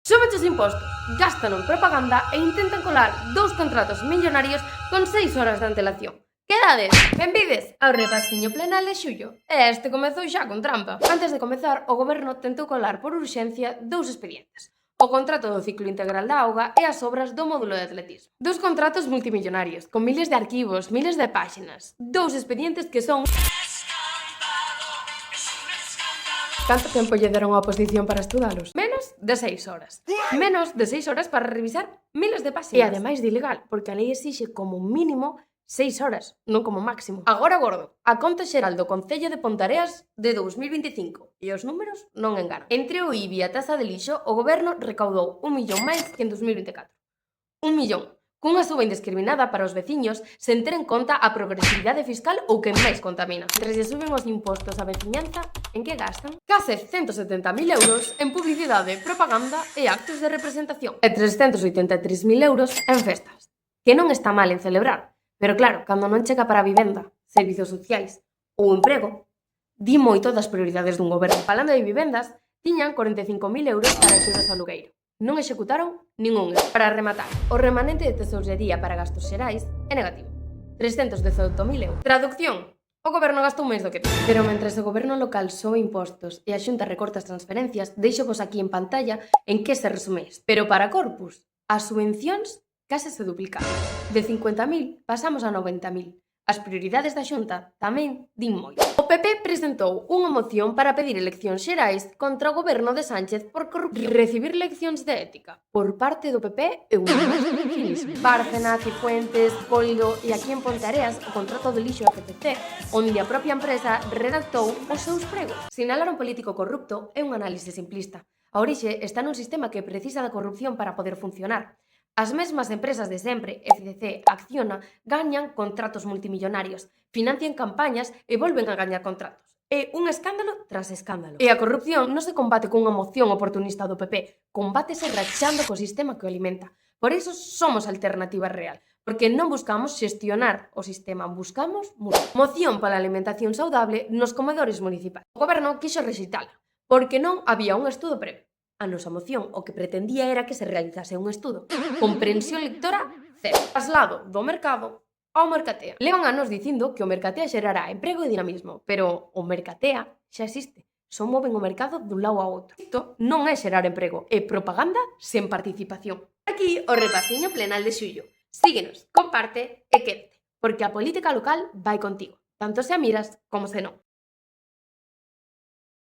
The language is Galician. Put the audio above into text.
Súbeche os impostos, gástan en propaganda e intentan colar 2 contratos millonarios con 6 horas de antelación. Quedades, benvides ao repasiño plenal de xullo. E este comezou xa con trampa. Antes de comezar, o goberno tentou colar por urxencia 2 expedientes. O contrato do ciclo integral da auga e as obras do módulo de atletismo. 2 contratos multimillonarios, con miles de arquivos, miles de páxinas. 2 expedientes que son... Canto tempo lle deron á oposición para estudalos? Menos de 6 horas. Menos de 6 horas para revisar miles de páxinas. E ademais de ilegal, porque a lei exixe como mínimo 6 horas, non como máximo. Agora gordo, a conta xeral do Concello de Ponteareas de 2025. E os números non enganan. Entre o IBI e a taxa de lixo, o goberno recaudou 1 millón máis que en 2024. 1 millón. Cunha suba indiscriminada para os veciños sen ter en conta a progresividade fiscal ou quen máis contamina. Mentre lle suben os impostos á veciñanza, en que gastan? Case 170.000 euros en publicidade, propaganda e actos de representación. E 383.000 euros en festas. Que non está mal en celebrar, pero claro, cando non chega para a vivenda, servizos sociais ou emprego, di moito das prioridades dun goberno. Falando de vivendas, tiñan 45.000 euros para axudas ao alugueiro. Non executaron ningún euro. Para rematar, o remanente de tesourería para gastos xerais é negativo. 318.000 euros. Traducción. O goberno gastou máis do que ten. Pero mentres o goberno local sobe impostos e a Xunta recorta as transferencias, deixo-vos aquí en pantalla en que se resume isto. Pero para Corpus, as subvencións case se duplicaron. De 50.000 pasamos a 90.000. As prioridades da Xunta tamén din moito. O PP presentou unha moción para pedir eleccións xerais contra o goberno de Sánchez por corrupción. Recibir leccións de ética por parte do PP é un máster en cinismo. Bárcena, Cifuentes, Coldo e aquí en Ponteareas o contrato de lixo FCC, onde a propia empresa redactou os seus pregos. Sinalar un político corrupto é un análise simplista. A orixe está nun sistema que precisa da corrupción para poder funcionar. As mesmas empresas de sempre, FCC, Acciona, gañan contratos multimillonarios, financian campañas e volven a gañar contratos. É un escándalo tras escándalo. E a corrupción non se combate cunha moción oportunista do PP, combátese rachando co sistema que o alimenta. Por iso somos alternativa real, porque non buscamos xestionar o sistema, buscamos moción pola alimentación saudable nos comedores municipais. O goberno quixo rexeitala, porque non había un estudo previo. A nosa moción o que pretendía era que se realizase un estudo. Comprensión lectora, cero. Traslado do mercado ao mercatea. Levan anos dicindo que o mercatea xerará emprego e dinamismo, pero o mercatea xa existe. Só moven o mercado dun lado a outro. Isto non é xerar emprego, é propaganda sen participación. Aquí o repasiño plenal de xullo. Síguenos, comparte e quédate, porque a política local vai contigo, tanto se a miras como se non.